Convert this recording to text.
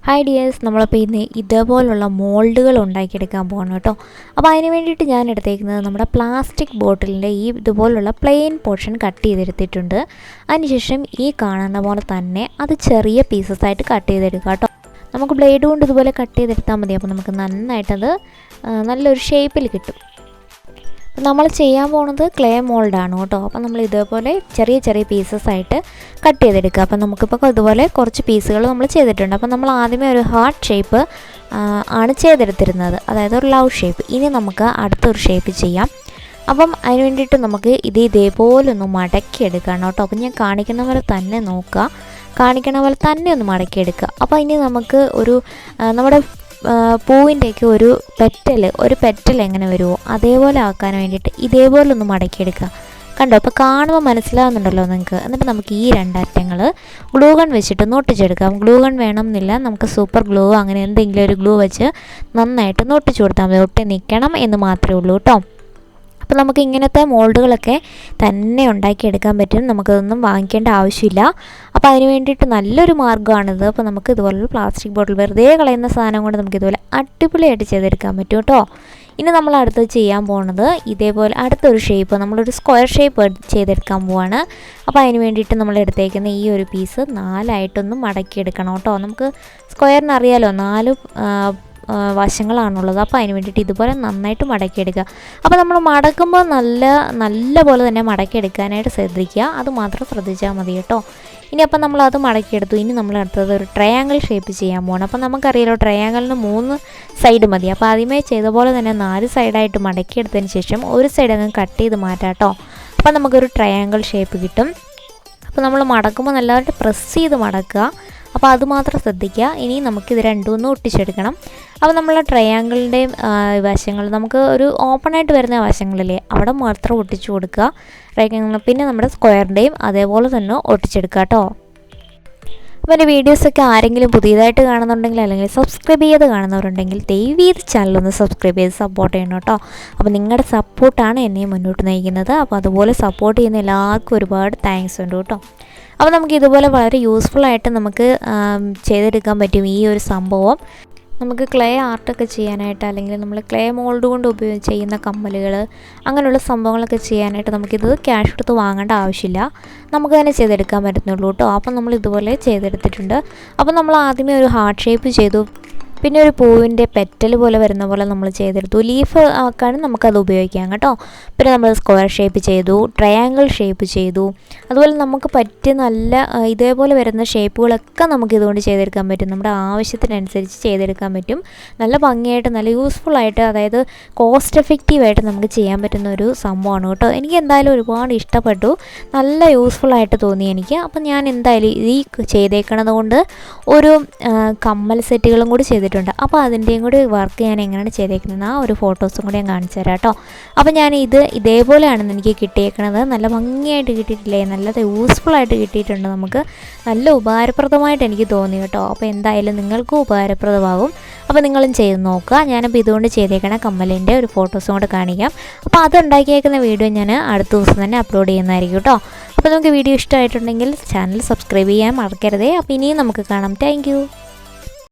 Hi dears, നമ്മളിപ്പോൾ ഇന്ന് ഇതേപോലുള്ള മോൾഡുകൾ ഉണ്ടാക്കിയെടുക്കാൻ പോകണം കേട്ടോ. അപ്പോൾ അതിന് വേണ്ടിയിട്ട് ഞാൻ എടുത്തേക്കുന്നത് നമ്മുടെ പ്ലാസ്റ്റിക് ബോട്ടിലിൻ്റെ ഇതുപോലുള്ള പ്ലെയിൻ പോർഷൻ കട്ട് ചെയ്തെടുത്തിട്ടുണ്ട്. അതിനുശേഷം ഈ കാണുന്ന പോലെ തന്നെ അത് ചെറിയ പീസസ് ആയിട്ട് കട്ട് ചെയ്തെടുക്കുക കേട്ടോ. നമുക്ക് ബ്ലേഡ് കൊണ്ട് ഇതുപോലെ കട്ട് ചെയ്തെടുത്താൽ മതി. അപ്പോൾ നമുക്ക് നന്നായിട്ടത് നല്ലൊരു ഷേപ്പിൽ കിട്ടും. നമ്മൾ ചെയ്യാൻ പോകുന്നത് ക്ലേ മോൾഡാണ് കേട്ടോ. അപ്പോൾ നമ്മൾ ഇതേപോലെ ചെറിയ ചെറിയ പീസസ് ആയിട്ട് കട്ട് ചെയ്തെടുക്കുക. അപ്പോൾ നമുക്കിപ്പോൾ ഇതുപോലെ കുറച്ച് പീസുകൾ നമ്മൾ ചെയ്തിട്ടുണ്ട്. അപ്പോൾ നമ്മൾ ആദ്യമേ ഒരു ഹാർട്ട് ഷേപ്പ് ആണ് ചെയ്തെടുത്തിരുന്നത്, അതായത് ഒരു ലവ് ഷേപ്പ്. ഇനി നമുക്ക് അടുത്തൊരു ഷേപ്പ് ചെയ്യാം. അപ്പം അതിന് വേണ്ടിയിട്ട് നമുക്ക് ഇതേപോലെ ഒന്ന് മടക്കിയെടുക്കണം കേട്ടോ. അപ്പം ഞാൻ കാണിക്കുന്ന പോലെ തന്നെ നോക്കുക, കാണിക്കണ പോലെ തന്നെ ഒന്ന് മടക്കിയെടുക്കുക. അപ്പോൾ ഇനി നമുക്ക് ഒരു നമ്മുടെ പൂവിൻ്റെയൊക്കെ ഒരു പെറ്റൽ എങ്ങനെ വരുമോ അതേപോലെ ആക്കാൻ വേണ്ടിയിട്ട് ഇതേപോലെ ഒന്ന് മടക്കിയെടുക്കുക. കണ്ടോ? അപ്പോൾ കാണുമ്പോൾ മനസ്സിലാവുന്നുണ്ടല്ലോ നിങ്ങൾക്ക്. എന്നിട്ട് നമുക്ക് ഈ രണ്ടറ്റങ്ങൾ ഗ്ലൂ ഗൺ വെച്ചിട്ട് ഒട്ടിച്ചെടുക്കാം. ഗ്ലൂ ഗൺ വേണമെന്നില്ല, നമുക്ക് സൂപ്പർ ഗ്ലൂ അങ്ങനെ എന്തെങ്കിലും ഒരു ഗ്ലൂ വെച്ച് നന്നായിട്ട് ഒട്ടിച്ചു കൊടുത്താൽ മതി. ഒട്ടി നിൽക്കണം എന്ന് മാത്രമേ ഉള്ളൂ കേട്ടോ. അപ്പോൾ നമുക്ക് ഇങ്ങനത്തെ മോൾഡുകളൊക്കെ തന്നെ ഉണ്ടാക്കിയെടുക്കാൻ പറ്റും. നമുക്കതൊന്നും വാങ്ങിക്കേണ്ട ആവശ്യമില്ല. അപ്പോൾ അതിന് വേണ്ടിയിട്ട് നല്ലൊരു മാർഗ്ഗമാണിത്. അപ്പോൾ നമുക്ക് ഇതുപോലുള്ള പ്ലാസ്റ്റിക് ബോട്ടിൽ വെറുതെ കളയുന്ന സാധനം കൊണ്ട് നമുക്ക് ഇതുപോലെ അടിപൊളിയായിട്ട് ചെയ്തെടുക്കാൻ പറ്റും കേട്ടോ. ഇനി നമ്മൾ അടുത്തത് ചെയ്യാൻ പോകുന്നത് ഇതേപോലെ അടുത്തൊരു ഷേപ്പ്, നമ്മളൊരു സ്ക്വയർ ഷേപ്പ് ചെയ്തെടുക്കാൻ പോവാണ്. അപ്പോൾ അതിന് വേണ്ടിയിട്ട് നമ്മൾ എടുത്തേക്കുന്ന ഈ ഒരു പീസ് 4ആയിട്ടൊന്ന് മടക്കിയെടുക്കണം കേട്ടോ. നമുക്ക് സ്ക്വയറിന് അറിയാലോ 4 വശങ്ങളാണുള്ളത്. അപ്പോൾ അതിന് വേണ്ടിയിട്ട് ഇതുപോലെ നന്നായിട്ട് മടക്കിയെടുക്കുക. അപ്പോൾ നമ്മൾ മടക്കുമ്പോൾ നല്ല പോലെ തന്നെ മടക്കിയെടുക്കാനായിട്ട് ശ്രദ്ധിക്കുക. അത് മാത്രം ശ്രദ്ധിച്ചാൽ മതി കേട്ടോ. ഇനി അപ്പം നമ്മളത് മടക്കിയെടുത്തു. ഇനി നമ്മൾ അടുത്തത് ഒരു ട്രയാങ്കിൾ ഷേപ്പ് ചെയ്യാൻ പോകണം. അപ്പോൾ നമുക്കറിയാലോ ട്രയാങ്കിളിന് 3 സൈഡ് മതി. അപ്പോൾ ആദ്യമേ ചെയ്ത പോലെ തന്നെ 4 സൈഡായിട്ട് മടക്കിയെടുത്തതിന് ശേഷം ഒരു സൈഡ് അങ്ങ് കട്ട് ചെയ്ത് മാറ്റാം കേട്ടോ. അപ്പോൾ നമുക്കൊരു ട്രയാങ്കിൾ ഷേപ്പ് കിട്ടും. അപ്പോൾ നമ്മൾ മടക്കുമ്പോൾ നല്ലതായിട്ട് പ്രസ് ചെയ്ത് മടക്കുക. അപ്പോൾ അത് മാത്രം ശ്രദ്ധിക്കുക. ഇനി നമുക്കിത് രണ്ടും ഒട്ടിച്ചെടുക്കണം. അപ്പോൾ നമ്മൾ ട്രയാങ്കിളിൻ്റെയും വശങ്ങൾ നമുക്ക് ഒരു ഓപ്പണായിട്ട് വരുന്ന വശങ്ങളില്ലേ അവിടെ മാത്രം ഒട്ടിച്ചു കൊടുക്കുക. പിന്നെ നമ്മുടെ സ്ക്വയറിൻ്റെയും അതേപോലെ തന്നെ ഒട്ടിച്ചെടുക്കുക കേട്ടോ. അപ്പോൾ എൻ്റെ വീഡിയോസൊക്കെ ആരെങ്കിലും പുതിയതായിട്ട് കാണുന്നുണ്ടെങ്കിൽ അല്ലെങ്കിൽ സബ്സ്ക്രൈബ് ചെയ്ത് കാണുന്നവരുണ്ടെങ്കിൽ ദയവേത് ചാനലൊന്ന് സബ്സ്ക്രൈബ് ചെയ്ത് സപ്പോർട്ട് ചെയ്യണം കേട്ടോ. അപ്പോൾ നിങ്ങളുടെ സപ്പോർട്ടാണ് എന്നെ മുന്നോട്ട് നയിക്കുന്നത്. അപ്പോൾ അതുപോലെ സപ്പോർട്ട് ചെയ്യുന്ന എല്ലാവർക്കും ഒരുപാട് താങ്ക്സ് ഉണ്ട് കേട്ടോ. അപ്പോൾ നമുക്ക് ഇതുപോലെ വളരെ യൂസ്ഫുള്ളായിട്ട് നമുക്ക് ചെയ്തെടുക്കാൻ പറ്റും ഈ ഒരു സംഭവം. നമുക്ക് ക്ലേ ആർട്ടൊക്കെ ചെയ്യാനായിട്ട് അല്ലെങ്കിൽ നമ്മൾ ക്ലേ മോൾഡ് കൊണ്ട് ചെയ്യുന്ന കമ്മലുകൾ അങ്ങനെയുള്ള സംഭവങ്ങളൊക്കെ ചെയ്യാനായിട്ട് നമുക്കിത് ക്യാഷ് കൊടുത്ത് വാങ്ങേണ്ട ആവശ്യമില്ല. നമുക്ക് തന്നെ ചെയ്തെടുക്കാൻ പറ്റുന്നുള്ളൂ കേട്ടോ. അപ്പം നമ്മൾ ഇതുപോലെ ചെയ്തെടുത്തിട്ടുണ്ട്. അപ്പോൾ നമ്മൾ ആദ്യമേ ഒരു ഹാർട്ട് ഷേപ്പ് ചെയ്തു. പിന്നെ ഒരു പൂവിൻ്റെ പെറ്റൽ പോലെ വരുന്ന പോലെ നമ്മൾ ചെയ്തെടുത്തു. ലീഫ് ആക്കാനും നമുക്കത് ഉപയോഗിക്കാം കേട്ടോ. പിന്നെ നമ്മൾ സ്ക്വയർ ഷേപ്പ് ചെയ്തു, ട്രയാങ്കിൾ ഷേപ്പ് ചെയ്തു. അതുപോലെ നമുക്ക് പറ്റിയ നല്ല ഇതേപോലെ വരുന്ന ഷേപ്പുകളൊക്കെ നമുക്ക് ഇതുകൊണ്ട് ചെയ്തെടുക്കാൻ പറ്റും. നമ്മുടെ ആവശ്യത്തിനനുസരിച്ച് ചെയ്തെടുക്കാൻ പറ്റും. നല്ല ഭംഗിയായിട്ട് നല്ല യൂസ്ഫുള്ളായിട്ട്, അതായത് കോസ്റ്റ് എഫക്റ്റീവായിട്ട് നമുക്ക് ചെയ്യാൻ പറ്റുന്ന ഒരു സംഭവമാണ് കേട്ടോ. എനിക്ക് എന്തായാലും ഒരുപാട് ഇഷ്ടപ്പെട്ടു, നല്ല യൂസ്ഫുള്ളായിട്ട് തോന്നി എനിക്ക്. അപ്പം ഞാൻ എന്തായാലും ഈ ചെയ്തേക്കണത് കൊണ്ട് ഒരു കമ്മൽ സെറ്റുകളും കൂടി ചെയ്തിട്ടുണ്ട്. അപ്പോൾ അതിൻ്റെയും കൂടി വർക്ക് ഞാൻ എങ്ങനെയാണ് ചെയ്തേക്കുന്നത് ആ ഒരു ഫോട്ടോസും കൂടി ഞാൻ കാണിച്ചു തരാം കേട്ടോ. അപ്പോൾ ഞാൻ ഇതേപോലെയാണെന്ന് എനിക്ക് കിട്ടിയേക്കണത്. നല്ല ഭംഗിയായിട്ട് കിട്ടിയിട്ടില്ലേ, നല്ല യൂസ്ഫുള്ളായിട്ട് കിട്ടിയിട്ടുണ്ട്. നമുക്ക് നല്ല ഉപകാരപ്രദമായിട്ട് എനിക്ക് തോന്നി കേട്ടോ. അപ്പോൾ എന്തായാലും നിങ്ങൾക്കും ഉപകാരപ്രദമാകും. അപ്പോൾ നിങ്ങളും ചെയ്ത് നോക്കുക. ഞാനിപ്പോൾ ഇതുകൊണ്ട് ചെയ്തേക്കണ കമ്മലിൻ്റെ ഒരു ഫോട്ടോസും കൂടെ കാണിക്കാം. അപ്പോൾ അത് ഉണ്ടാക്കിയേക്കുന്ന വീഡിയോ ഞാൻ അടുത്ത ദിവസം തന്നെ അപ്ലോഡ് ചെയ്യുന്നതായിരിക്കും കേട്ടോ. അപ്പോൾ നമുക്ക് വീഡിയോ ഇഷ്ടമായിട്ടുണ്ടെങ്കിൽ ചാനൽ സബ്സ്ക്രൈബ് ചെയ്യാൻ മറക്കരുതേ. അപ്പോൾ ഇനിയും നമുക്ക് കാണാം. താങ്ക്